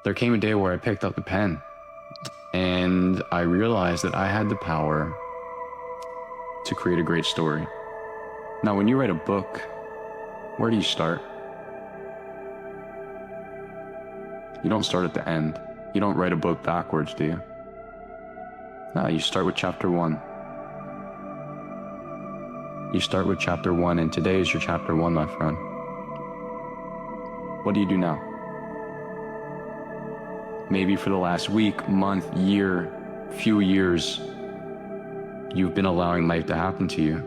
there came a day where I picked up the pen and I realized that I had the power to create a great story. Now, when you write a book, where do you start? You don't start at the end. You don't write a book backwards, do you? No, you start with chapter 1. You start with chapter 1, and today is your chapter 1, my friend. What do you do now? Maybe for the last week, month, year, few years, you've been allowing life to happen to you.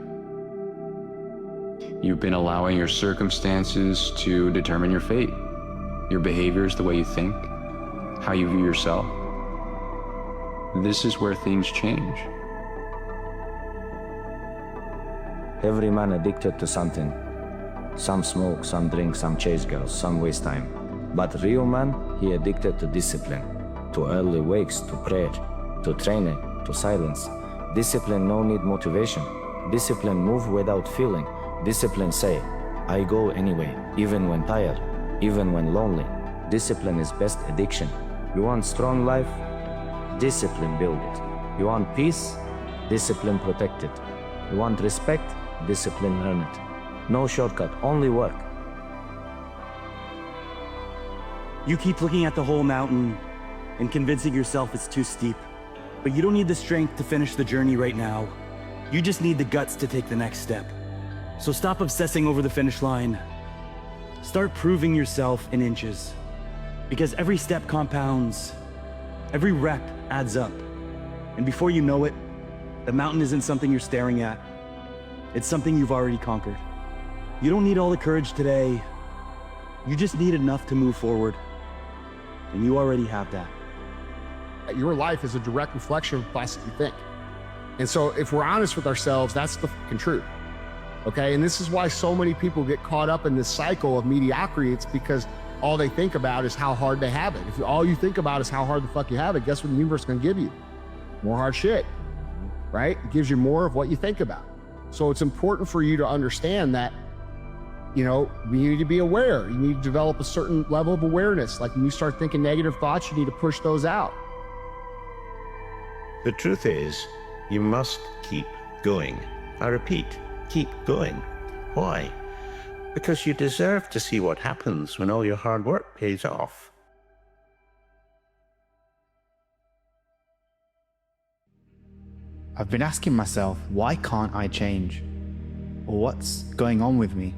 You've been allowing your circumstances to determine your fate, your behaviors, the way you think, how you view yourself. This is where things change. Every man addicted to something. Some smoke, some drink, some chase girls, some waste time. But real man, he addicted to discipline, to early wakes, to prayer, to training, to silence. Discipline no need motivation. Discipline move without feeling. Discipline say, I go anyway, even when tired, even when lonely. Discipline is best addiction. You want strong life? Discipline build it. You want peace? Discipline protect it. You want respect? Discipline earn it. No shortcut, only work. You keep looking at the whole mountain and convincing yourself it's too steep. But you don't need the strength to finish the journey right now. You just need the guts to take the next step. So stop obsessing over the finish line. Start proving yourself in inches. Because every step compounds. Every rep adds up. And before you know it, the mountain isn't something you're staring at. It's something you've already conquered. You don't need all the courage today. You just need enough to move forward. And you already have that. Your life is a direct reflection of the thoughts that you think. And so if we're honest with ourselves, that's the fucking truth. Okay, and this is why so many people get caught up in this cycle of mediocrity. It's because all they think about is how hard they have it. If all you think about is how hard the fuck you have it, guess what the universe is gonna give you? More hard shit, right? It gives you more of what you think about. So it's important for you to understand that, you know, you need to be aware. You need to develop a certain level of awareness. Like when you start thinking negative thoughts, you need to push those out. The truth is, you must keep going. I repeat, keep going. Why? Because you deserve to see what happens when all your hard work pays off. I've been asking myself, why can't I change? Or what's going on with me?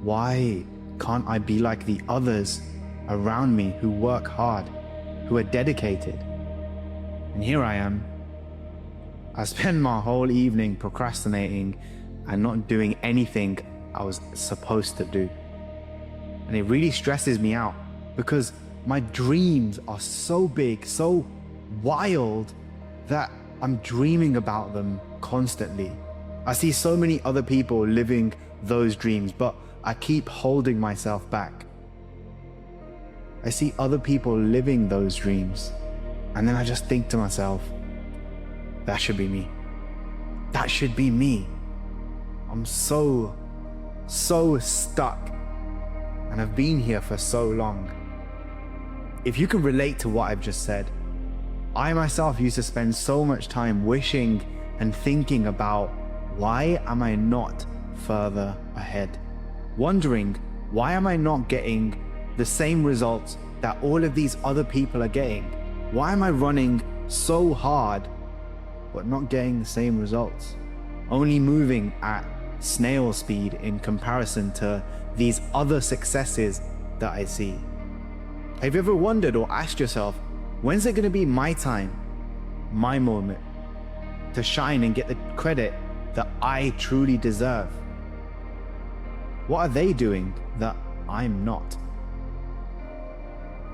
Why can't I be like the others around me who work hard, who are dedicated? And here I am. I spend my whole evening procrastinating and not doing anything I was supposed to do. And it really stresses me out because my dreams are so big, so wild that I'm dreaming about them constantly. I see so many other people living those dreams, but I keep holding myself back. I see other people living those dreams, and then I just think to myself, that should be me. That should be me. I'm so stuck, and I've been here for so long. If you can relate to what I've just said, I myself used to spend so much time wishing and thinking about why am I not further ahead? Wondering, why am I not getting the same results that all of these other people are getting? Why am I running so hard but not getting the same results? Only moving at snail speed in comparison to these other successes that I see. Have you ever wondered or asked yourself, when's it going to be my time, my moment, to shine and get the credit that I truly deserve? What are they doing that I'm not?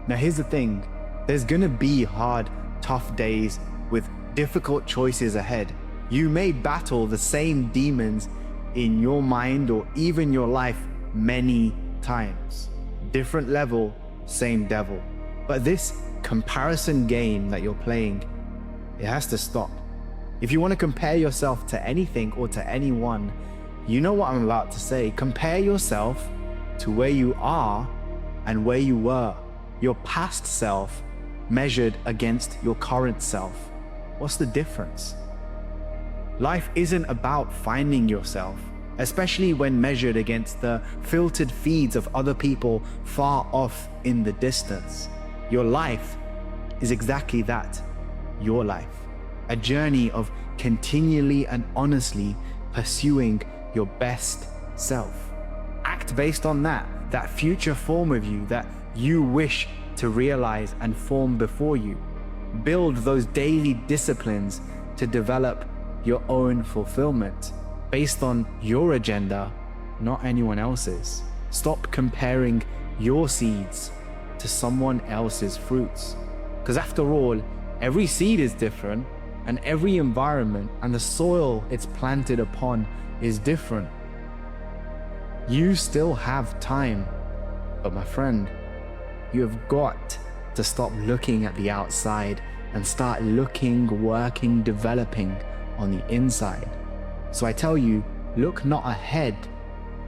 Now here's the thing, there's going to be hard, tough days with difficult choices ahead. You may battle the same demons in your mind or even your life many times. Different level, same devil. But this comparison game that you're playing, it has to stop. If you want to compare yourself to anything or to anyone, you know what I'm about to say. Compare yourself to where you are and where you were. your past self measured against your current self. What's the difference? Life isn't about finding yourself, especially when measured against the filtered feeds of other people far off in the distance. Your life is exactly that, your life. A journey of continually and honestly pursuing your best self. Act based on that future form of you that you wish to realize and form before you. Build those daily disciplines to develop your own fulfillment based on your agenda, not anyone else's. Stop comparing your seeds to someone else's fruits. Because after all, every seed is different, and every environment and the soil it's planted upon is different. You still have time, but my friend, you have got to stop looking at the outside and start looking, working, developing on the inside. So I tell you, look not ahead,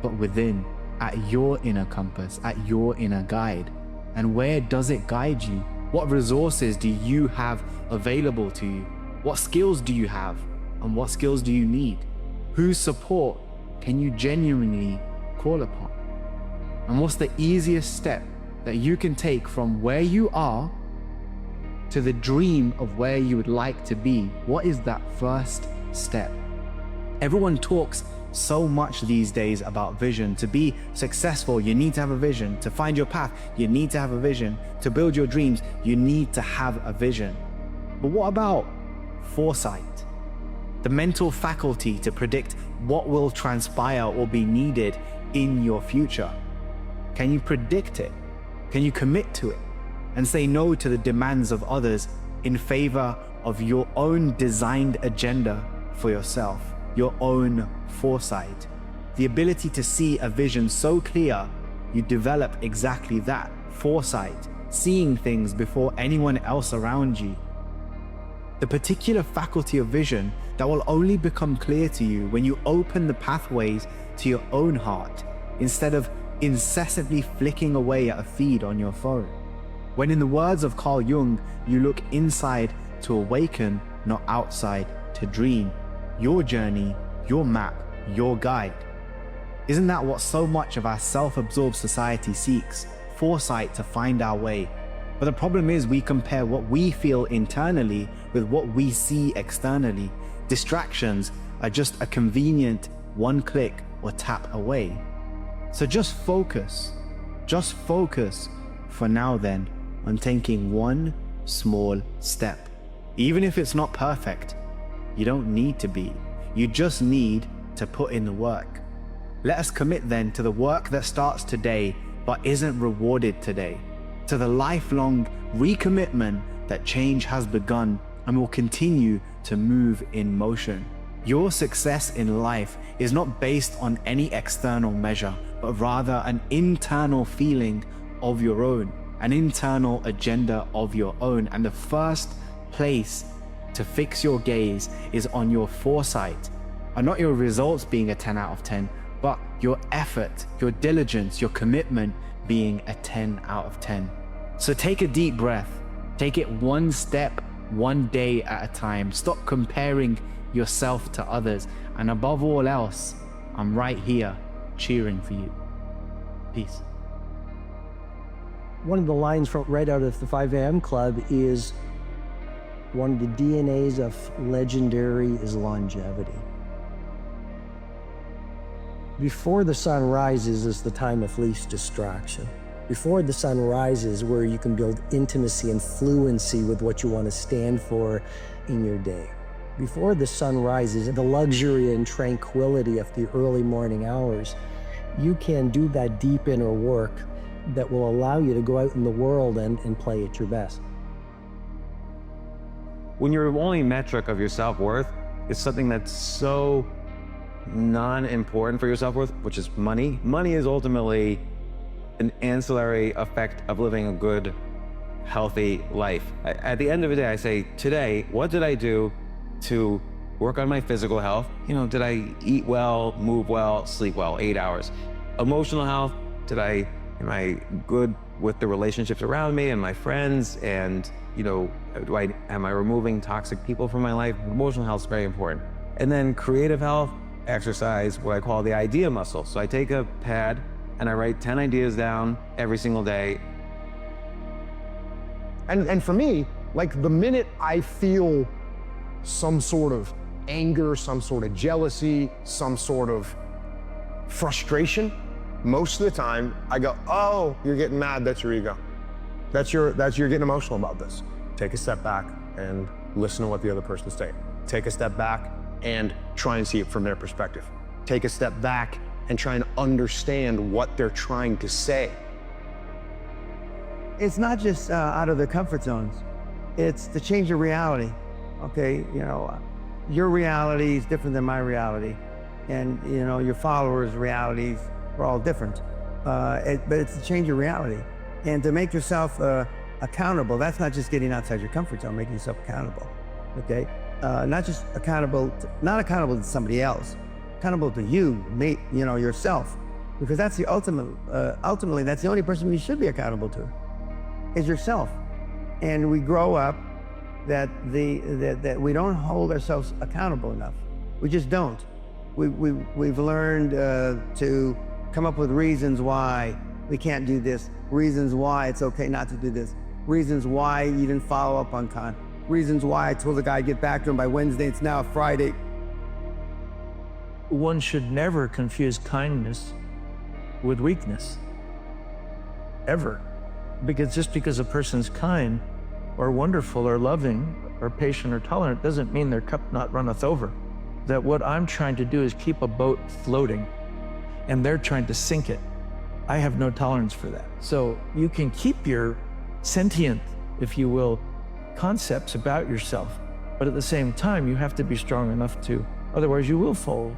but within, at your inner compass, at your inner guide. And where does it guide you? What resources do you have available to you? What skills do you have? And what skills do you need? Whose support can you genuinely call upon? And what's the easiest step that you can take from where you are to the dream of where you would like to be? What is that first step? Everyone talks so much these days about vision. To be successful, you need to have a vision. To find your path, you need to have a vision. To build your dreams, you need to have a vision. But what about foresight? The mental faculty to predict what will transpire or be needed in your future. Can you predict it? Can you commit to it and say no to the demands of others in favor of your own designed agenda for yourself, your own foresight? The ability to see a vision so clear, you develop exactly that, foresight, seeing things before anyone else around you. The particular faculty of vision that will only become clear to you when you open the pathways to your own heart instead of incessantly flicking away at a feed on your phone. When, in the words of Carl Jung, you look inside to awaken, not outside to dream. Your journey, your map, your guide. Isn't that what so much of our self-absorbed society seeks? Foresight to find our way. But the problem is we compare what we feel internally with what we see externally. Distractions are just a convenient one click or tap away. So just focus for now then on taking one small step. Even if it's not perfect, you don't need to be. You just need to put in the work. Let us commit then to the work that starts today but isn't rewarded today, to the lifelong recommitment that change has begun and will continue to move in motion. Your success in life is not based on any external measure, but rather an internal feeling of your own, an internal agenda of your own. And the first place to fix your gaze is on your foresight, and not your results being a 10 out of 10, but your effort, your diligence, your commitment being a 10 out of 10. So take a deep breath, take it one step, one day at a time. Stop comparing yourself to others, and above all else, I'm right here cheering for you. Peace. One of the lines from right out of the 5 a.m. Club is, one of the DNAs of legendary is longevity. Before the sun rises is the time of least distraction. Before the sun rises, where you can build intimacy and fluency with what you want to stand for in your day. Before the sun rises, the luxury and tranquility of the early morning hours, you can do that deep inner work that will allow you to go out in the world and play at your best. When your only metric of your self-worth is something that's so non-important for your self-worth, which is money. Money is ultimately an ancillary effect of living a good, healthy life. At the end of the day, I say, today, what did I do to work on my physical health? Did I eat well, move well, sleep well, 8 hours? Emotional health, am I good with the relationships around me and my friends, and am I removing toxic people from my life? Emotional health is very important. And then creative health, exercise, what I call the idea muscle. So I take a pad and I write 10 ideas down every single day. And for me, like the minute I feel some sort of anger, some sort of jealousy, some sort of frustration, most of the time I go, oh, you're getting mad, that's your ego. You're getting emotional about this. Take a step back and listen to what the other person's saying. Take a step back and try and see it from their perspective. Take a step back and try and understand what they're trying to say. It's not just out of the comfort zones. It's to change your reality. Okay, your reality is different than my reality. And your followers' realities are all different. But it's to change your reality. And to make yourself accountable, that's not just getting outside your comfort zone, making yourself accountable, okay? Not just accountable, not accountable to somebody else, accountable to you, yourself. Because that's the ultimately, that's the only person you should be accountable to, is yourself. And we grow up that we don't hold ourselves accountable enough. We just don't. We've learned to come up with reasons why we can't do this, reasons why it's okay not to do this, reasons why you didn't follow up on con, reasons why I told the guy I'd get back to him by Wednesday, it's now Friday. One should never confuse kindness with weakness, ever. Because just because a person's kind or wonderful or loving or patient or tolerant doesn't mean their cup not runneth over. That what I'm trying to do is keep a boat floating and they're trying to sink it. I have no tolerance for that. So you can keep your sentient, if you will, concepts about yourself, but at the same time, you have to be strong enough to, otherwise you will fold.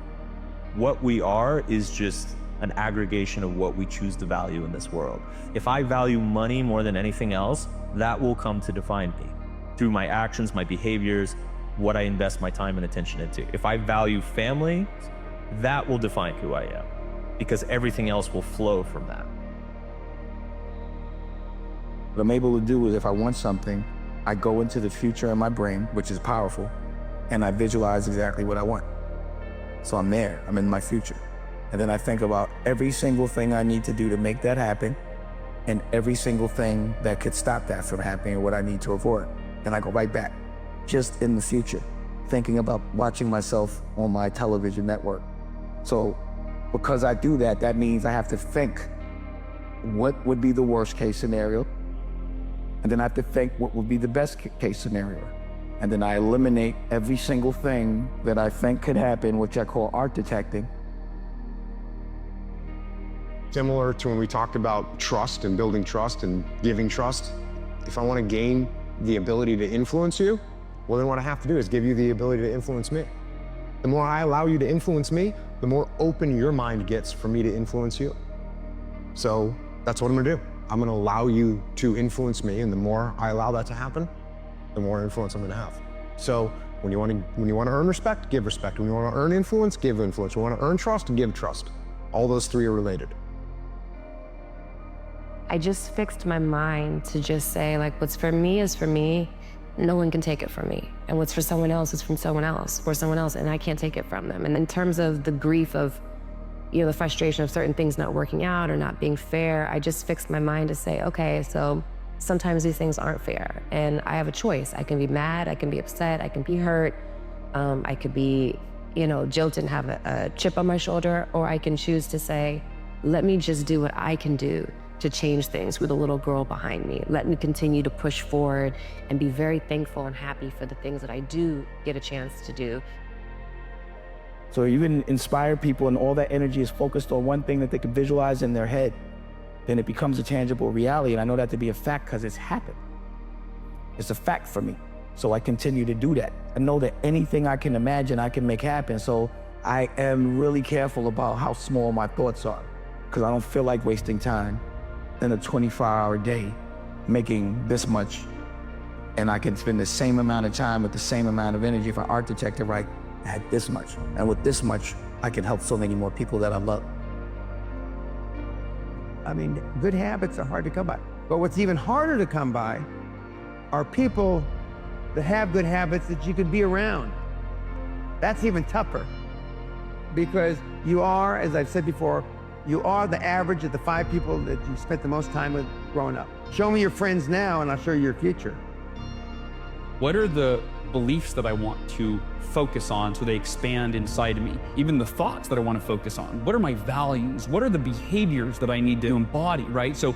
What we are is just an aggregation of what we choose to value in this world. If I value money more than anything else, that will come to define me through my actions, my behaviors, what I invest my time and attention into. If I value family, that will define who I am, because everything else will flow from that. What I'm able to do is if I want something, I go into the future in my brain, which is powerful, and I visualize exactly what I want. So I'm there, I'm in my future. And then I think about every single thing I need to do to make that happen, and every single thing that could stop that from happening and what I need to avoid. And I go right back, just in the future, thinking about watching myself on my television network. So because I do that, that means I have to think what would be the worst case scenario, and then I have to think what would be the best case scenario. And then I eliminate every single thing that I think could happen, which I call art detecting. Similar to when we talked about trust and building trust and giving trust, if I want to gain the ability to influence you, well, then what I have to do is give you the ability to influence me. The more I allow you to influence me, the more open your mind gets for me to influence you. So that's what I'm gonna do. I'm gonna allow you to influence me, and the more I allow that to happen, the more influence I'm gonna have. So when you wanna earn respect, give respect. When you wanna earn influence, give influence. When you wanna earn trust, give trust. All those three are related. I just fixed my mind to just say, like, what's for me is for me. No one can take it from me. And what's for someone else is from someone else, for someone else, and I can't take it from them. And in terms of the grief of, the frustration of certain things not working out or not being fair, I just fixed my mind to say, okay, so sometimes these things aren't fair. And I have a choice. I can be mad, I can be upset, I can be hurt, I could be, jilted and have a chip on my shoulder, or I can choose to say, let me just do what I can do to change things with a little girl behind me. Let me continue to push forward and be very thankful and happy for the things that I do get a chance to do. So you can inspire people and all that energy is focused on one thing that they can visualize in their head, then it becomes a tangible reality. And I know that to be a fact because it's happened. It's a fact for me. So I continue to do that. I know that anything I can imagine, I can make happen. So I am really careful about how small my thoughts are, because I don't feel like wasting time in a 24-hour day making this much, and I can spend the same amount of time with the same amount of energy if I art detect it right at this much. And with this much, I can help so many more people that I love. I mean, good habits are hard to come by. But what's even harder to come by are people that have good habits that you can be around. That's even tougher because you are, as I've said before, you are the average of the 5 people that you spent the most time with growing up. Show me your friends now and I'll show you your future. What are the beliefs that I want to focus on so they expand inside of me? Even the thoughts that I want to focus on. What are my values? What are the behaviors that I need to embody, right? So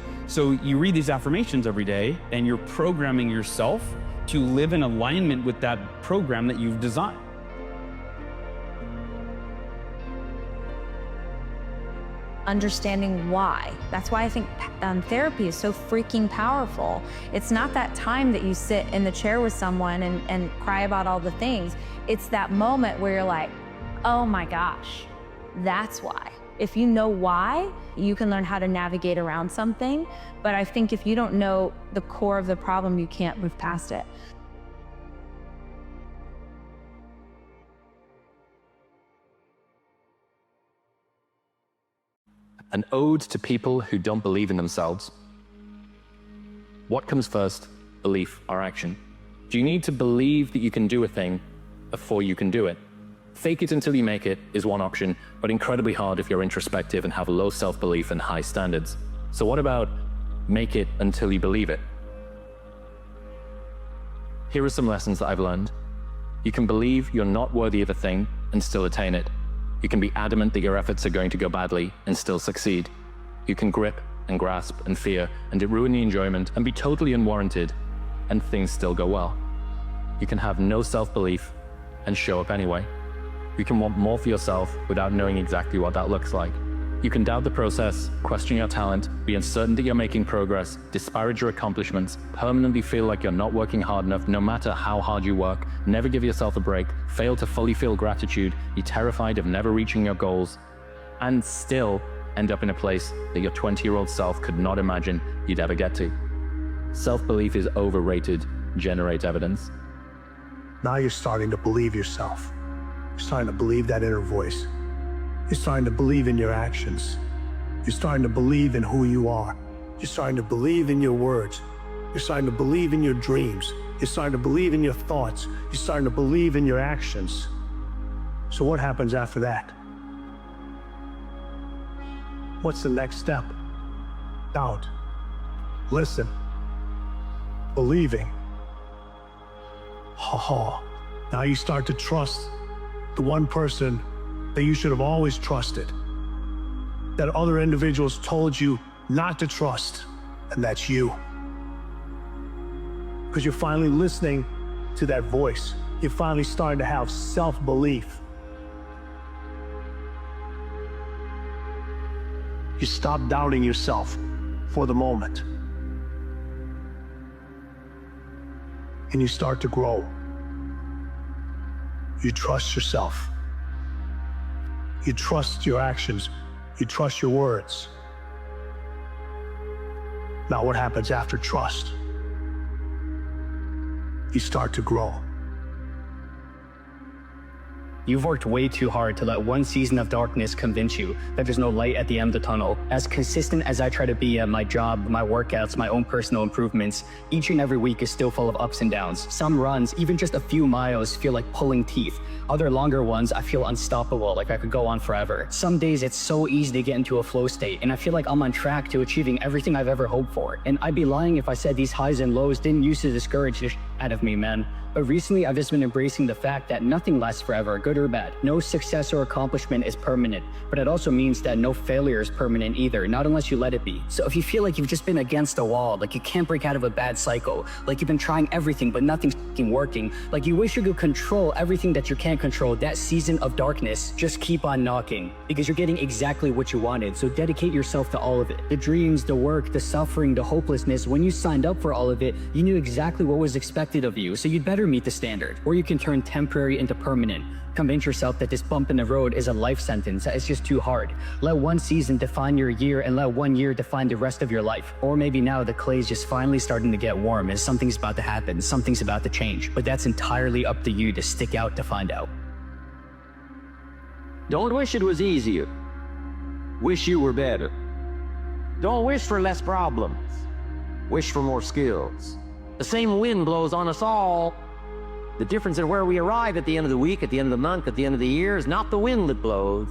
you read these affirmations every day and you're programming yourself to live in alignment with that program that you've designed. Understanding why. That's why I think therapy is so freaking powerful. It's not that time that you sit in the chair with someone and cry about all the things. It's that moment where you're like, oh my gosh, that's why. If you know why, you can learn how to navigate around something. But I think if you don't know the core of the problem, you can't move past it. An ode to people who don't believe in themselves. What comes first, belief or action? Do you need to believe that you can do a thing before you can do it? Fake it until you make it is one option, but incredibly hard if you're introspective and have low self-belief and high standards. So what about make it until you believe it? Here are some lessons that I've learned. You can believe you're not worthy of a thing and still attain it. You can be adamant that your efforts are going to go badly and still succeed. You can grip and grasp and fear and it ruin the enjoyment and be totally unwarranted and things still go well. You can have no self-belief and show up anyway. You can want more for yourself without knowing exactly what that looks like. You can doubt the process, question your talent, be uncertain that you're making progress, disparage your accomplishments, permanently feel like you're not working hard enough no matter how hard you work, never give yourself a break, fail to fully feel gratitude, be terrified of never reaching your goals, and still end up in a place that your 20-year-old self could not imagine you'd ever get to. Self-belief is overrated. Generate evidence. Now you're starting to believe yourself. You're starting to believe that inner voice. You're starting to believe in your actions. You're starting to believe in who you are. You're starting to believe in your words. You're starting to believe in your dreams. You're starting to believe in your thoughts. You're starting to believe in your actions. So what happens after that? What's the next step? Doubt. Listen. Believing. Now you start to trust the one person that you should have always trusted, that other individuals told you not to trust, and that's you. Because you're finally listening to that voice. You're finally starting to have self-belief. You stop doubting yourself for the moment. And you start to grow. You trust yourself. You trust your actions. You trust your words. Now what happens after trust? You start to grow. You've worked way too hard to let one season of darkness convince you that there's no light at the end of the tunnel. As consistent as I try to be at my job, my workouts, my own personal improvements, each and every week is still full of ups and downs. Some runs, even just a few miles, feel like pulling teeth. Other longer ones, I feel unstoppable, like I could go on forever. Some days it's so easy to get into a flow state, and I feel like I'm on track to achieving everything I've ever hoped for. And I'd be lying if I said these highs and lows didn't used to discourage the shit out of me, man. But recently, I've just been embracing the fact that nothing lasts forever, good or bad. No success or accomplishment is permanent, but it also means that no failure is permanent either, not unless you let it be. So if you feel like you've just been against a wall, like you can't break out of a bad cycle, like you've been trying everything but nothing's working, like you wish you could control everything that you can't control, that season of darkness, just keep on knocking, because you're getting exactly what you wanted, so dedicate yourself to all of it. The dreams, the work, the suffering, the hopelessness, when you signed up for all of it, you knew exactly what was expected of you, so you'd better meet the standard, or you can turn temporary into permanent. Convince yourself that this bump in the road is a life sentence, that it's just too hard. Let one season define your year and let 1 year define the rest of your life. Or maybe now the clay's just finally starting to get warm and something's about to happen, something's about to change. But that's entirely up to you to stick out to find out. Don't wish it was easier. Wish you were better. Don't wish for less problems. Wish for more skills. The same wind blows on us all. The difference in where we arrive at the end of the week, at the end of the month, at the end of the year is not the wind that blows.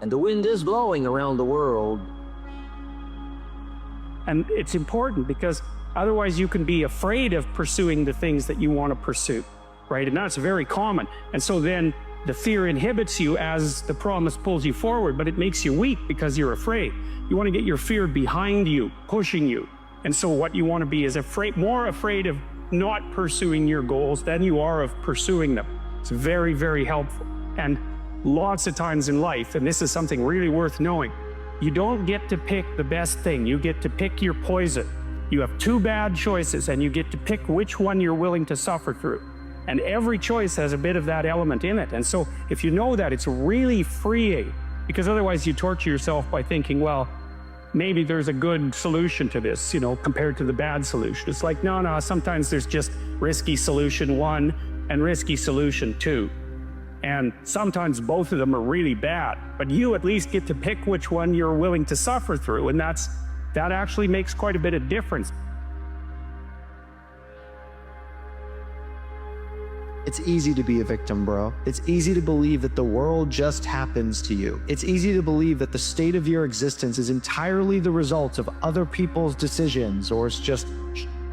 And the wind is blowing around the world. And it's important because otherwise you can be afraid of pursuing the things that you want to pursue, right? And that's very common. And so then the fear inhibits you as the promise pulls you forward, but it makes you weak because you're afraid. You want to get your fear behind you, pushing you. And so what you want to be is more afraid of not pursuing your goals than you are of pursuing them. It's very, very helpful. And lots of times in life, and this is something really worth knowing, you don't get to pick the best thing. You get to pick your poison. You have two bad choices and you get to pick which one you're willing to suffer through. And every choice has a bit of that element in it. And so if you know that, it's really freeing, because otherwise you torture yourself by thinking, well, maybe there's a good solution to this, compared to the bad solution. It's like, no, sometimes there's just risky solution 1 and risky solution 2. And sometimes both of them are really bad, but you at least get to pick which one you're willing to suffer through. And that actually makes quite a bit of difference. It's easy to be a victim, bro. It's easy to believe that the world just happens to you. It's easy to believe that the state of your existence is entirely the result of other people's decisions, or it's just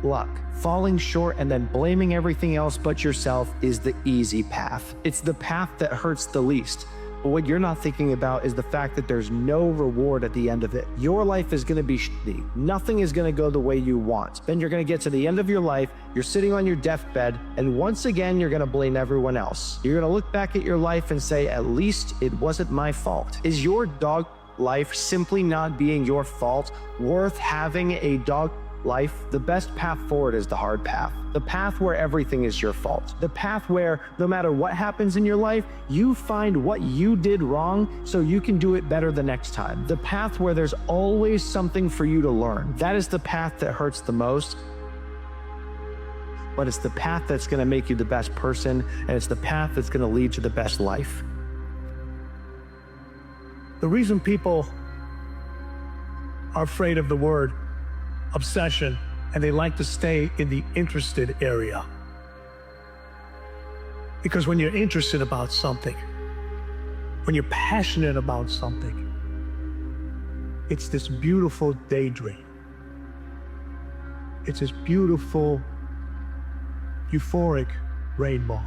luck. Falling short and then blaming everything else but yourself is the easy path. It's the path that hurts the least. But what you're not thinking about is the fact that there's no reward at the end of it. Your life is gonna be shitty. Nothing is gonna go the way you want. Then you're gonna get to the end of your life, you're sitting on your deathbed, and once again, you're gonna blame everyone else. You're gonna look back at your life and say, at least it wasn't my fault. Is your dog life simply not being your fault worth having a dog life? The best path forward is the hard path. The path where everything is your fault. The path where no matter what happens in your life, you find what you did wrong so you can do it better the next time. The path where there's always something for you to learn. That is the path that hurts the most, but it's the path that's gonna make you the best person, and it's the path that's gonna lead to the best life. The reason people are afraid of the word obsession, and they like to stay in the interested area. Because when you're interested about something, when you're passionate about something, it's this beautiful daydream. It's this beautiful, euphoric rainbow.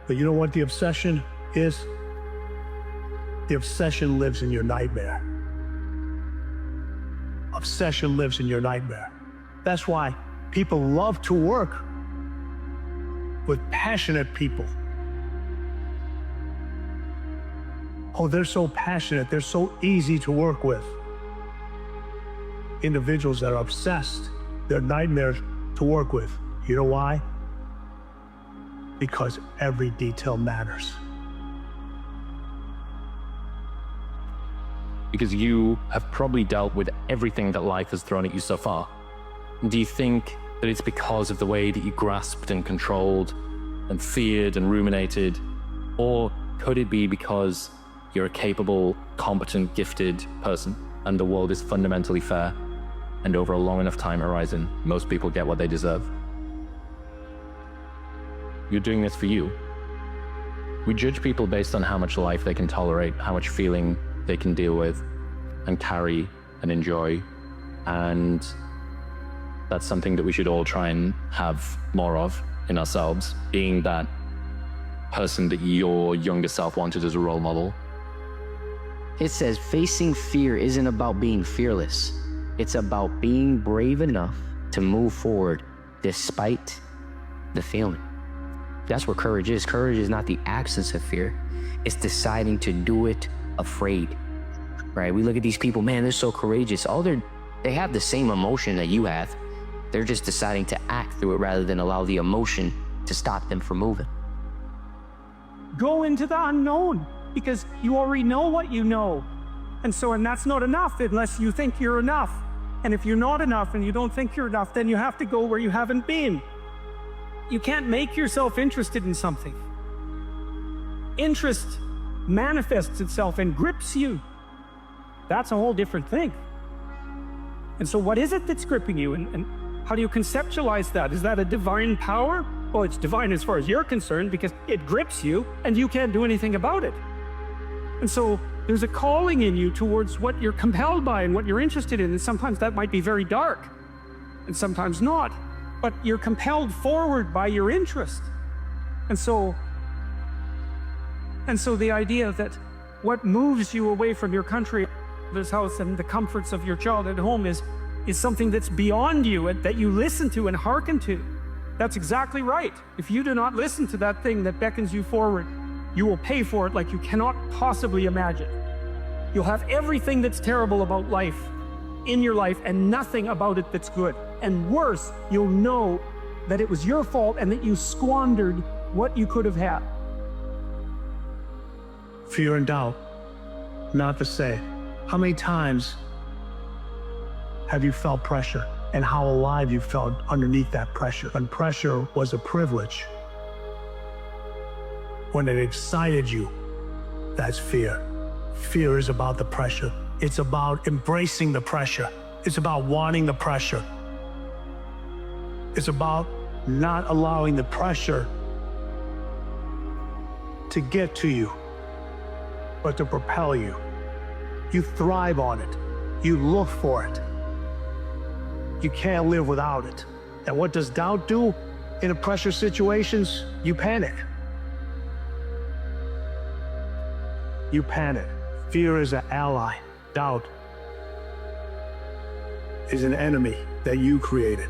But you know what the obsession is? The obsession lives in your nightmare. Obsession lives in your nightmare. That's why people love to work with passionate people. Oh, they're so passionate. They're so easy to work with. Individuals that are obsessed, they're nightmares to work with. You know why? Because every detail matters. Because you have probably dealt with everything that life has thrown at you so far. Do you think that it's because of the way that you grasped and controlled and feared and ruminated? Or could it be because you're a capable, competent, gifted person and the world is fundamentally fair, and over a long enough time horizon, most people get what they deserve? You're doing this for you. We judge people based on how much life they can tolerate, how much feeling they can deal with and carry and enjoy. And that's something that we should all try and have more of in ourselves, being that person that your younger self wanted as a role model. It says facing fear isn't about being fearless. It's about being brave enough to move forward despite the feeling. That's what courage is. Courage is not the absence of fear. It's deciding to do it afraid, right? We look at these people, man, they're so courageous. They have the same emotion that you have. They're just deciding to act through it rather than allow the emotion to stop them from moving. Go into the unknown, because you already know what you know. And that's not enough unless you think you're enough. And if you're not enough and you don't think you're enough, then you have to go where you haven't been. You can't make yourself interested in something. Interest manifests itself and grips you, that's a whole different thing. And so what is it that's gripping you? And how do you conceptualize that? Is that a divine power? Well, it's divine as far as you're concerned because it grips you and you can't do anything about it. And so there's a calling in you towards what you're compelled by and what you're interested in. And sometimes that might be very dark and sometimes not, but you're compelled forward by your interest. And so the idea that what moves you away from your country, this house, and the comforts of your childhood home is something that's beyond you and that you listen to and hearken to. That's exactly right. If you do not listen to that thing that beckons you forward, you will pay for it like you cannot possibly imagine. You'll have everything that's terrible about life in your life and nothing about it that's good. And worse, you'll know that it was your fault and that you squandered what you could have had. Fear and doubt, not to say. How many times have you felt pressure and how alive you felt underneath that pressure? When pressure was a privilege, when it excited you, that's fear. Fear is about the pressure. It's about embracing the pressure. It's about wanting the pressure. It's about not allowing the pressure to get to you, but to propel you. You thrive on it. You look for it. You can't live without it. And what does doubt do in pressure situations? You panic. You panic. Fear is an ally. Doubt is an enemy that you created.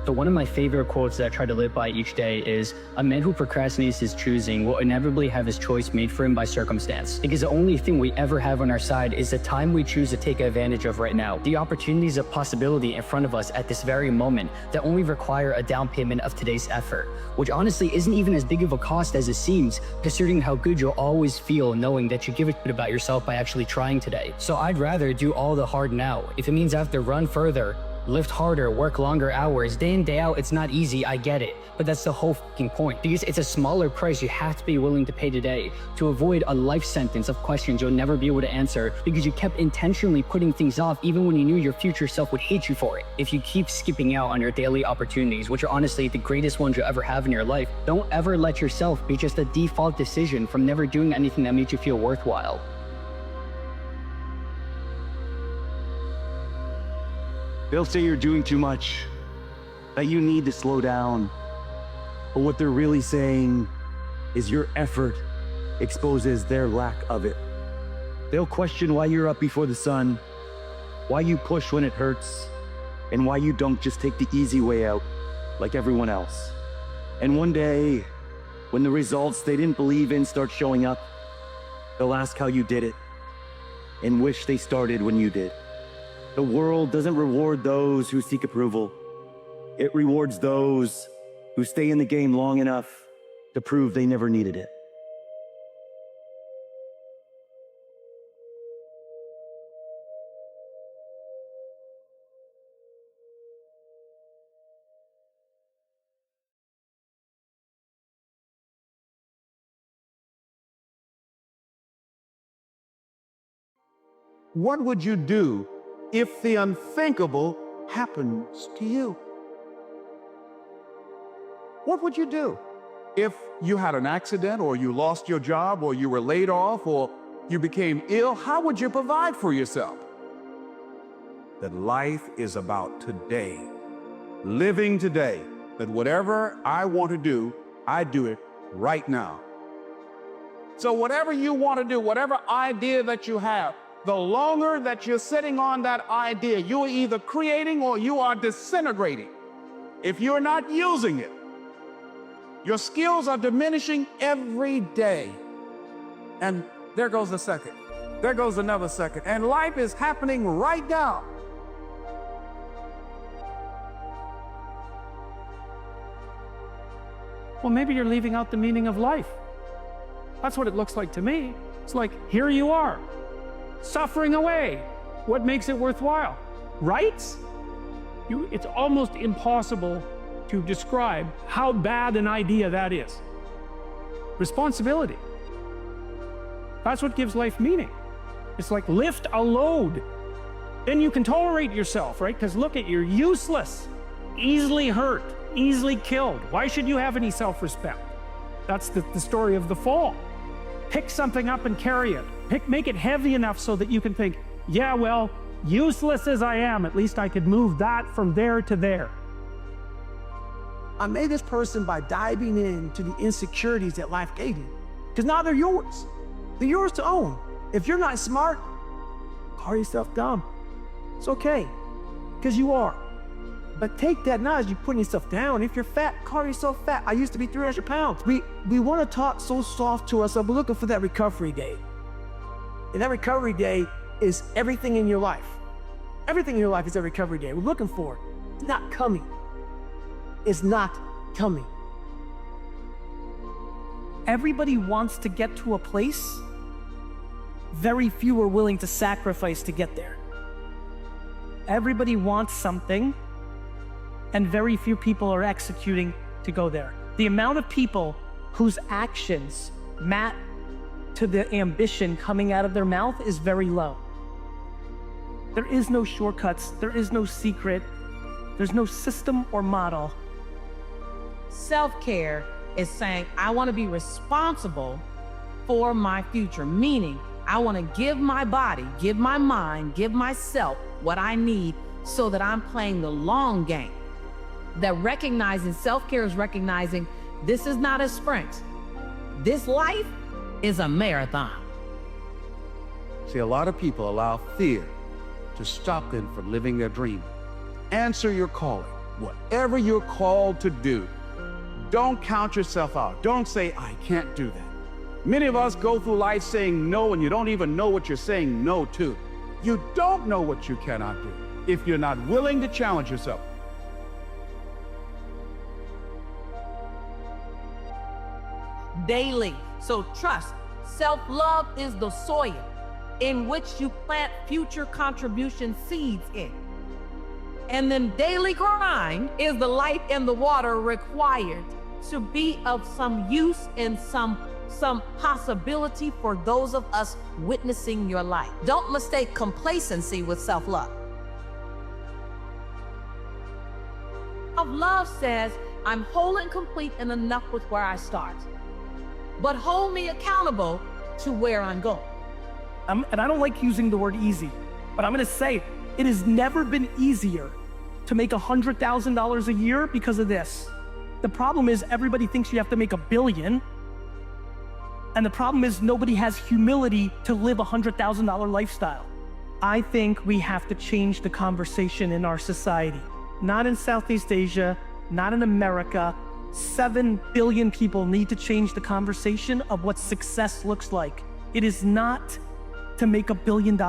So one of my favorite quotes that I try to live by each day is, "A man who procrastinates his choosing will inevitably have his choice made for him by circumstance." Because the only thing we ever have on our side is the time we choose to take advantage of right now. The opportunities of possibility in front of us at this very moment that only require a down payment of today's effort, which honestly isn't even as big of a cost as it seems, considering how good you'll always feel knowing that you give a shit about yourself by actually trying today. So I'd rather do all the hard now. If it means I have to run further, lift harder, work longer hours, day in, day out, it's not easy, I get it. But that's the whole fucking point. Because it's a smaller price you have to be willing to pay today to avoid a life sentence of questions you'll never be able to answer because you kept intentionally putting things off even when you knew your future self would hate you for it. If you keep skipping out on your daily opportunities, which are honestly the greatest ones you'll ever have in your life, don't ever let yourself be just a default decision from never doing anything that makes you feel worthwhile. They'll say you're doing too much, that you need to slow down. But what they're really saying is your effort exposes their lack of it. They'll question why you're up before the sun, why you push when it hurts, and why you don't just take the easy way out like everyone else. And one day, when the results they didn't believe in start showing up, they'll ask how you did it and wish they started when you did. The world doesn't reward those who seek approval. It rewards those who stay in the game long enough to prove they never needed it. What would you do if the unthinkable happens to you? What would you do? If you had an accident, or you lost your job, or you were laid off, or you became ill, how would you provide for yourself? That life is about today. Living today. That whatever I want to do, I do it right now. So whatever you want to do, whatever idea that you have, the longer that you're sitting on that idea, you're either creating or you are disintegrating. If you're not using it, your skills are diminishing every day. And there goes a second. There goes another second. And life is happening right now. Well, maybe you're leaving out the meaning of life. That's what it looks like to me. It's like, here you are, suffering away. What makes it worthwhile? Right? It's almost impossible to describe how bad an idea that is. responsibility. That's what gives life meaning. It's like lift a load. Then you can tolerate yourself, right? Because look you're useless, easily hurt, easily killed. Why should you have any self-respect? That's the story of the fall. Pick something up and carry it. Make it heavy enough so that you can think, yeah, well, useless as I am, at least I could move that from there to there. I made this person by diving into the insecurities that life gave me. Because now they're yours. They're yours to own. If you're not smart, call yourself dumb. It's okay, because you are. But take that not as you putting yourself down. If you're fat, call yourself fat. I used to be 300 pounds. We want to talk so soft to us, so we're looking for that recovery day. And that recovery day is everything in your life. Everything in your life is a recovery day. We're looking for it. It's not coming. It's not coming. Everybody wants to get to a place. Very few are willing to sacrifice to get there. Everybody wants something, and very few people are executing to go there. The amount of people whose actions match to the ambition coming out of their mouth is very low. There is no shortcuts, there is no secret, there's no system or model. Self-care is saying, I want to be responsible for my future, meaning I want to give my body, give my mind, give myself what I need so that I'm playing the long game. That recognizing self-care is recognizing this is not a sprint. This life is a marathon. See, a lot of people allow fear to stop them from living their dream. Answer your calling, whatever you're called to do. Don't count yourself out. Don't say, I can't do that. Many of us go through life saying no, and you don't even know what you're saying no to. You don't know what you cannot do if you're not willing to challenge yourself. Daily. So trust, self-love is the soil in which you plant future contribution seeds in. And then daily grind is the light and the water required to be of some use and some possibility for those of us witnessing your life. Don't mistake complacency with self-love. Self-love says, I'm whole and complete and enough with where I start, but hold me accountable to where I'm going. And I don't like using the word easy, but I'm gonna say it has never been easier to make $100,000 a year because of this. The problem is everybody thinks you have to make $1 billion. And the problem is nobody has humility to live a $100,000 lifestyle. I think we have to change the conversation in our society. Not in Southeast Asia, not in America. 7 billion people need to change the conversation of what success looks like. It is not to make $1 billion.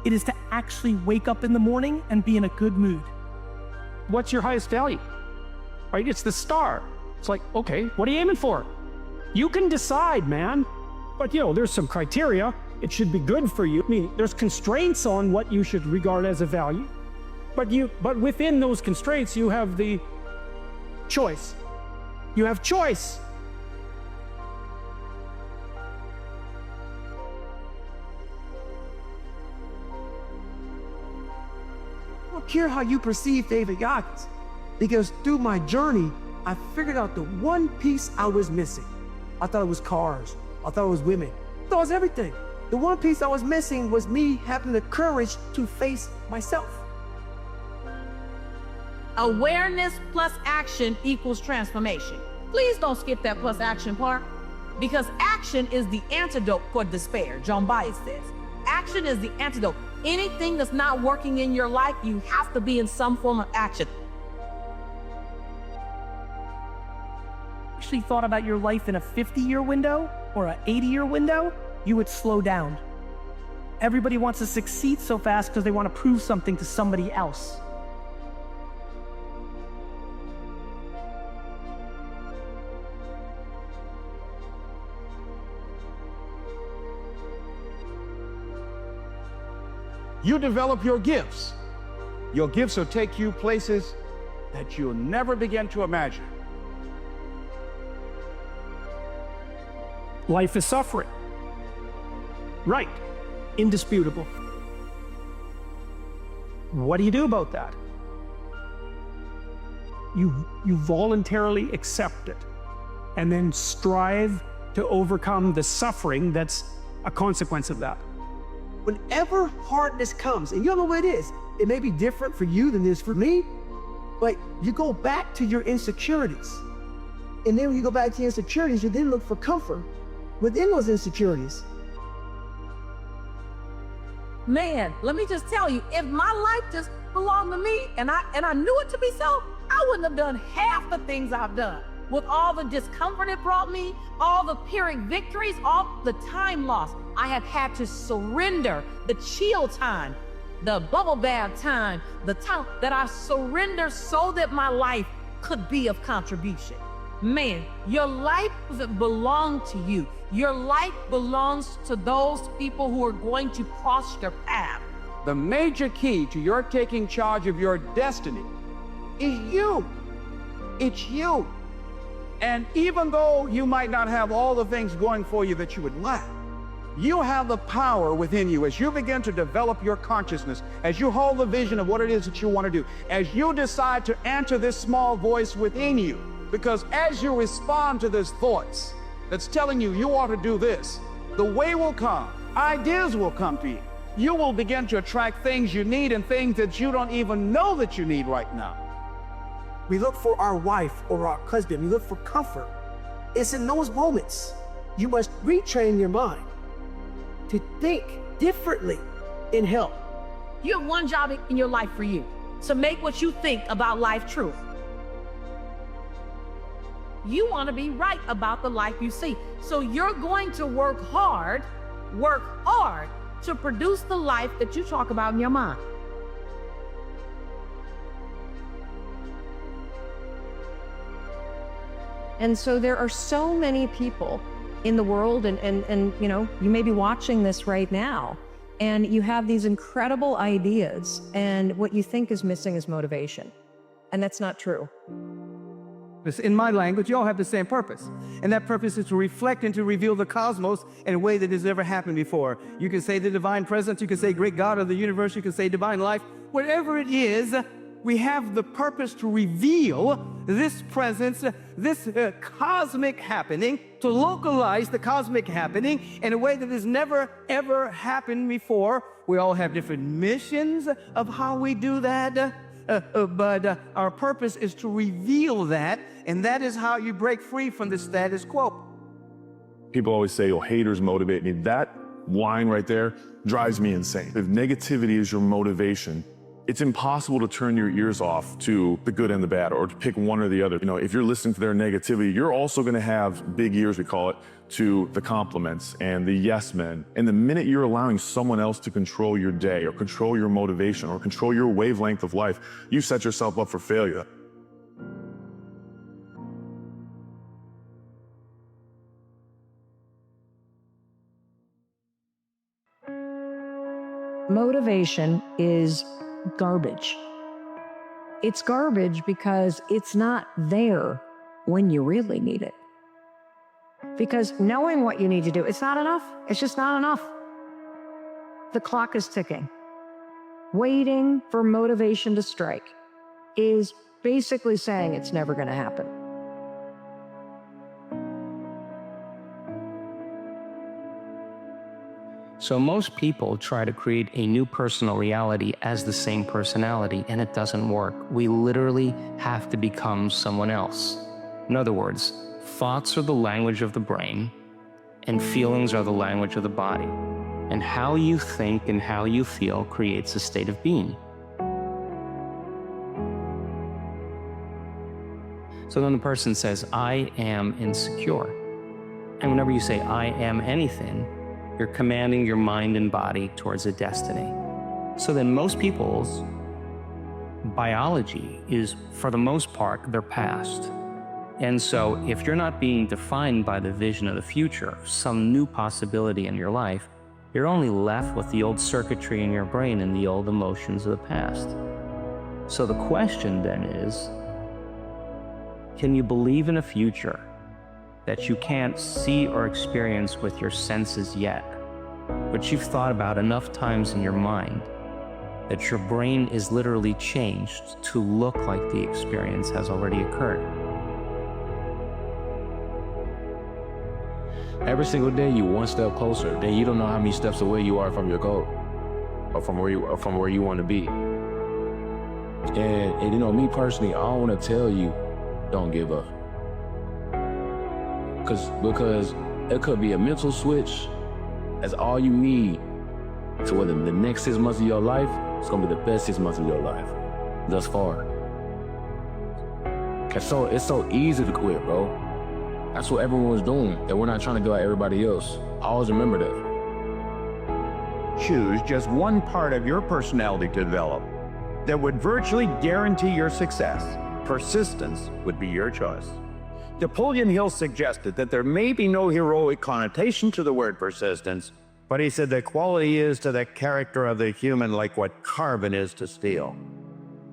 It is to actually wake up in the morning and be in a good mood. What's your highest value? Right? It's the star. It's like, okay, what are you aiming for? You can decide, man. But there's some criteria. It should be good for you. I mean, there's constraints on what you should regard as a value. But within those constraints, you have the choice. You have choice. I don't care how you perceive David Goggins, because through my journey, I figured out the one piece I was missing. I thought it was cars. I thought it was women. I thought it was everything. The one piece I was missing was me having the courage to face myself. Awareness plus action equals transformation. Please don't skip that plus action part, because action is the antidote for despair. John Baez says, action is the antidote. Anything that's not working in your life, you have to be in some form of action. Actually thought about your life in a 50-year window or an 80-year window, you would slow down. Everybody wants to succeed so fast because they want to prove something to somebody else. You develop your gifts. Your gifts will take you places that you'll never begin to imagine. life is suffering. Right, indisputable. What do you do about that? You voluntarily accept it and then strive to overcome the suffering that's a consequence of that. Whenever hardness comes, and you know what it is, it may be different for you than it is for me, but you go back to your insecurities. And then when you go back to your insecurities, you then look for comfort within those insecurities. Man, let me just tell you, if my life just belonged to me and I knew it to be so, I wouldn't have done half the things I've done. With all the discomfort it brought me, all the Pyrrhic victories, all the time lost, I have had to surrender the chill time, the bubble bath time, the time that I surrender so that my life could be of contribution. Man, your life doesn't belong to you. Your life belongs to those people who are going to cross your path. The major key to your taking charge of your destiny is you. It's you. And even though you might not have all the things going for you that you would like, you have the power within you as you begin to develop your consciousness, as you hold the vision of what it is that you want to do, as you decide to answer this small voice within you. Because as you respond to these thoughts that's telling you you ought to do this, the way will come, ideas will come to you. You will begin to attract things you need and things that you don't even know that you need right now. We look for our wife or our husband. We look for comfort. It's in those moments you must retrain your mind to think differently in help. You have one job in your life for you, to make what you think about life true. You want to be right about the life you see. So you're going to work hard to produce the life that you talk about in your mind. And so there are so many people in the world, and you know, you may be watching this right now, and you have these incredible ideas, and what you think is missing is motivation. And that's not true. In my language, you all have the same purpose. And that purpose is to reflect and to reveal the cosmos in a way that has never happened before. You can say the divine presence, you can say great God of the universe, you can say divine life. Whatever it is, we have the purpose to reveal this presence, this cosmic happening, to localize the cosmic happening in a way that has never, ever happened before. We all have different missions of how we do that. But our purpose is to reveal that, and that is how you break free from the status quo. People always say, oh, haters motivate me. That line right there drives me insane. If negativity is your motivation, it's impossible to turn your ears off to the good and the bad, or to pick one or the other. You know, if you're listening to their negativity, you're also going to have big ears, we call it, to the compliments and the yes men. And the minute you're allowing someone else to control your day or control your motivation or control your wavelength of life, you set yourself up for failure. Motivation is garbage. It's garbage because it's not there when you really need it. Because knowing what you need to do, it's not enough. It's just not enough. The clock is ticking. Waiting for motivation to strike is basically saying it's never going to happen. So most people try to create a new personal reality as the same personality, and it doesn't work. We literally have to become someone else. In other words, thoughts are the language of the brain, and feelings are the language of the body. And how you think and how you feel creates a state of being. So then the person says, I am insecure. And whenever you say, I am anything, you're commanding your mind and body towards a destiny. So then most people's biology is, for the most part, their past. And so if you're not being defined by the vision of the future, some new possibility in your life, you're only left with the old circuitry in your brain and the old emotions of the past. So the question then is, can you believe in a future that you can't see or experience with your senses yet, but you've thought about enough times in your mind that your brain is literally changed to look like the experience has already occurred. Every single day you're one step closer, then you don't know how many steps away you are from your goal, or from where you want to be. And you know, me personally, I don't want to tell you, don't give up. Because it could be a mental switch. That's all you need. So whether the next 6 months of your life, it's gonna be the best 6 months of your life, thus far. It's so easy to quit, bro. That's what everyone's doing, and we're not trying to go like everybody else. Always remember that. Choose just one part of your personality to develop that would virtually guarantee your success. Persistence would be your choice. Napoleon Hill suggested that there may be no heroic connotation to the word persistence, but he said the quality is to the character of the human like what carbon is to steel.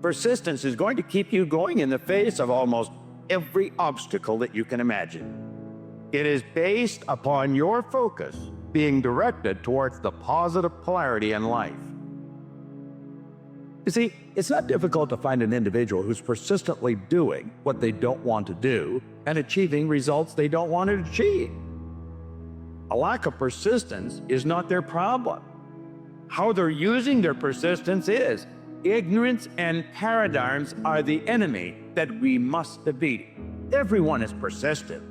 Persistence is going to keep you going in the face of almost every obstacle that you can imagine. It is based upon your focus being directed towards the positive polarity in life. You see, it's not difficult to find an individual who's persistently doing what they don't want to do and achieving results they don't want to achieve. A lack of persistence is not their problem. How they're using their persistence is. Ignorance and paradigms are the enemy that we must defeat. Everyone is persistent.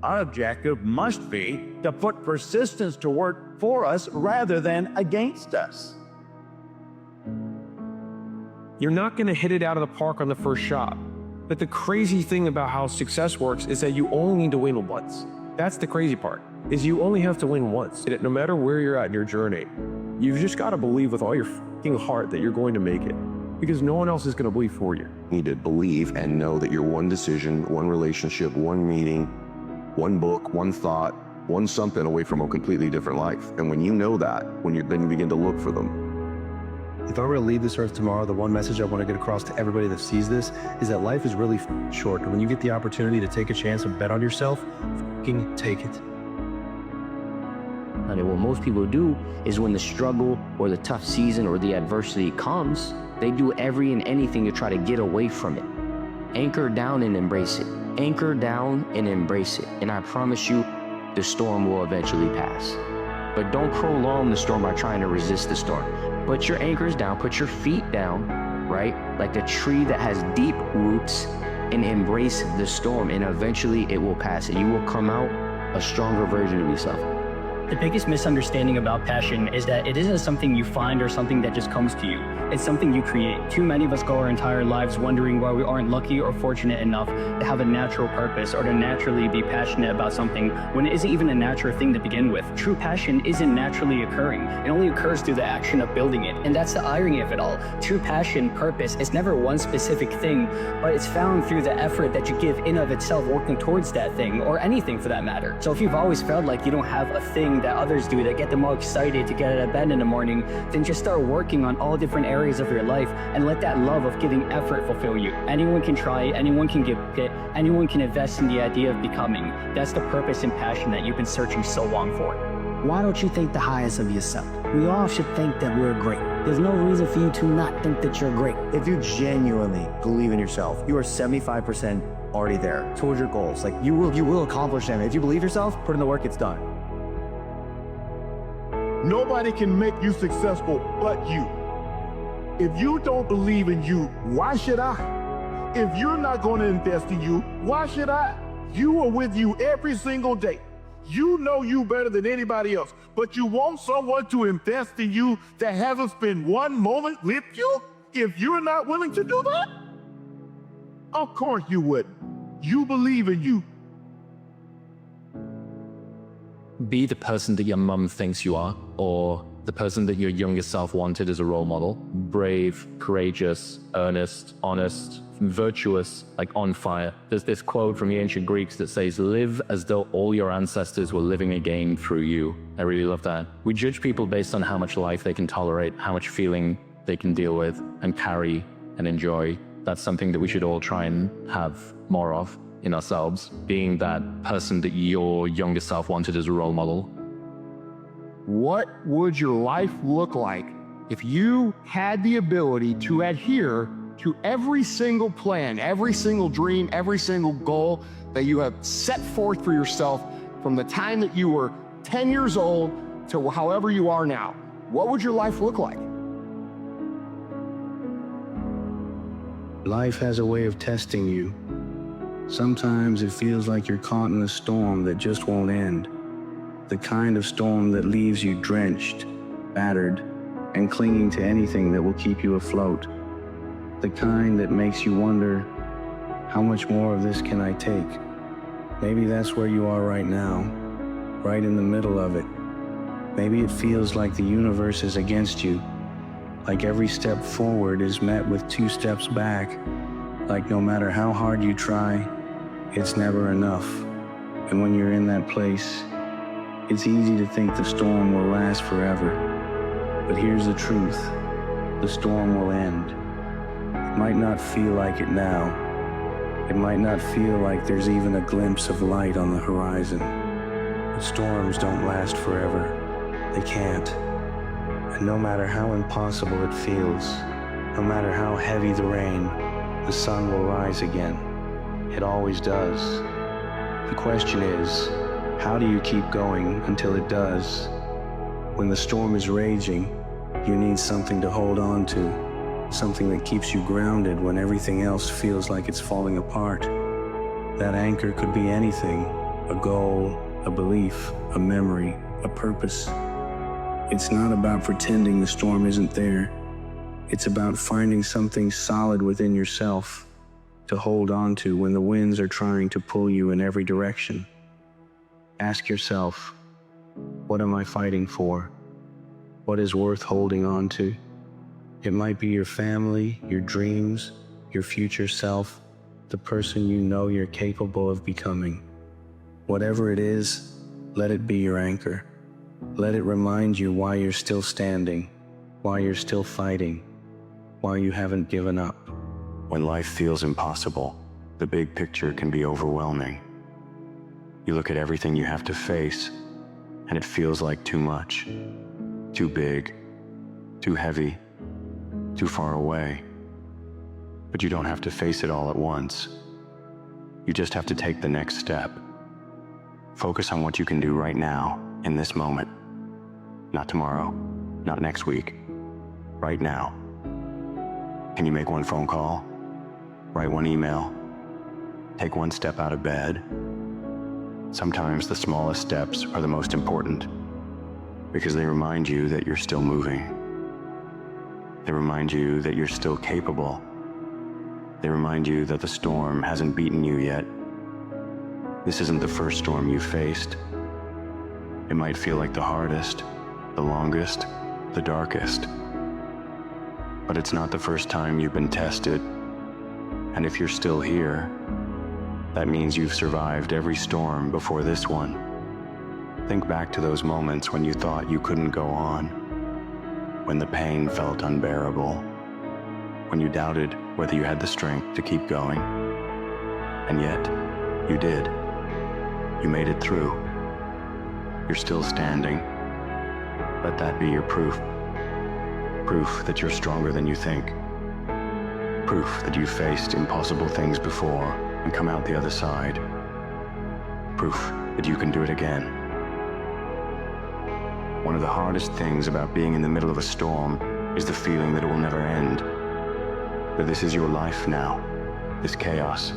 Our objective must be to put persistence to work for us rather than against us. You're not going to hit it out of the park on the first shot. But the crazy thing about how success works is that you only need to win once. That's the crazy part, is you only have to win once. And no matter where you're at in your journey, you've just got to believe with all your fucking heart that you're going to make it. Because no one else is going to believe for you. You need to believe and know that you're one decision, one relationship, one meeting, one book, one thought, one something away from a completely different life. And when you know that, then you begin to look for them. If I were to leave this earth tomorrow, the one message I want to get across to everybody that sees this is that life is really short. And when you get the opportunity to take a chance and bet on yourself, fucking take it. And what most people do is when the struggle or the tough season or the adversity comes, they do every and anything to try to get away from it. Anchor down and embrace it. Anchor down and embrace it. And I promise you, the storm will eventually pass. But don't prolong the storm by trying to resist the storm. Put your anchors down, put your feet down, right? Like a tree that has deep roots, and embrace the storm, and eventually it will pass and you will come out a stronger version of yourself. The biggest misunderstanding about passion is that it isn't something you find or something that just comes to you. It's something you create. Too many of us go our entire lives wondering why we aren't lucky or fortunate enough to have a natural purpose or to naturally be passionate about something when it isn't even a natural thing to begin with. True passion isn't naturally occurring. It only occurs through the action of building it. And that's the irony of it all. True passion, purpose, is never one specific thing, but it's found through the effort that you give in of itself working towards that thing, or anything for that matter. So if you've always felt like you don't have a thing that others do that get them all excited to get out of bed in the morning, then just start working on all different areas of your life and let that love of giving effort fulfill you. Anyone can try it, anyone can give it, anyone can invest in the idea of becoming. That's the purpose and passion that you've been searching so long for. Why don't you think the highest of yourself? We all should think that we're great. There's no reason for you to not think that you're great. If you genuinely believe in yourself, you are 75% already there towards your goals. Like you will accomplish them. If you believe yourself, put in the work, it's done. Nobody can make you successful but you. If you don't believe in you, why should I? If you're not going to invest in you, why should I? You are with you every single day. You know you better than anybody else, but you want someone to invest in you that hasn't spent one moment with you? If you're not willing to do that? Of course you wouldn't. You believe in you. Be the person that your mum thinks you are, or the person that your younger self wanted as a role model. Brave, courageous, earnest, honest, virtuous, like on fire. There's this quote from the ancient Greeks that says, live as though all your ancestors were living again through you. I really love that. We judge people based on how much life they can tolerate, how much feeling they can deal with and carry and enjoy. That's something that we should all try and have more of. in ourselves, being that person that your younger self wanted as a role model. What would your life look like if you had the ability to adhere to every single plan, every single dream, every single goal that you have set forth for yourself from the time that you were 10 years old to however you are now? What would your life look like? Life has a way of testing you. Sometimes it feels like you're caught in a storm that just won't end. The kind of storm that leaves you drenched, battered, and clinging to anything that will keep you afloat. The kind that makes you wonder, how much more of this can I take? Maybe that's where you are right now, right in the middle of it. Maybe it feels like the universe is against you, like every step forward is met with 2 steps back, like no matter how hard you try, it's never enough. And when you're in that place, it's easy to think the storm will last forever. But here's the truth, the storm will end. It might not feel like it now. It might not feel like there's even a glimpse of light on the horizon. But storms don't last forever. They can't. And no matter how impossible it feels, no matter how heavy the rain, the sun will rise again. It always does. The question is, how do you keep going until it does? When the storm is raging, you need something to hold on to, something that keeps you grounded when everything else feels like it's falling apart. That anchor could be anything, a goal, a belief, a memory, a purpose. It's not about pretending the storm isn't there. It's about finding something solid within yourself to hold on to when the winds are trying to pull you in every direction. Ask yourself, what am I fighting for? What is worth holding on to? It might be your family, your dreams, your future self, the person you know you're capable of becoming. Whatever it is, let it be your anchor. Let it remind you why you're still standing, why you're still fighting, why you haven't given up. When life feels impossible, the big picture can be overwhelming. You look at everything you have to face, and it feels like too much, too big, too heavy, too far away. But you don't have to face it all at once. You just have to take the next step. Focus on what you can do right now, in this moment. Not tomorrow, not next week, right now. Can you make one phone call? Write one email? Take one step out of bed? Sometimes the smallest steps are the most important because they remind you that you're still moving. They remind you that you're still capable. They remind you that the storm hasn't beaten you yet. This isn't the first storm you faced. It might feel like the hardest, the longest, the darkest. But it's not the first time you've been tested. And if you're still here, that means you've survived every storm before this one. Think back to those moments when you thought you couldn't go on, when the pain felt unbearable, when you doubted whether you had the strength to keep going. And yet, you did. You made it through. You're still standing. Let that be your proof. Proof that you're stronger than you think. Proof that you've faced impossible things before and come out the other side. Proof that you can do it again. One of the hardest things about being in the middle of a storm is the feeling that it will never end. That this is your life now. This chaos,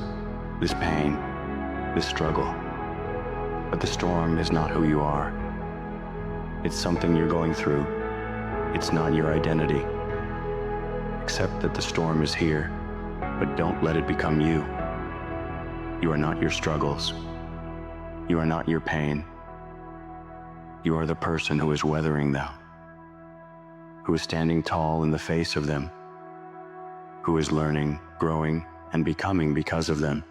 this pain, this struggle. But the storm is not who you are. It's something you're going through. It's not your identity. Accept that the storm is here, but don't let it become you. You are not your struggles. You are not your pain. You are the person who is weathering them, who is standing tall in the face of them, who is learning, growing, and becoming because of them.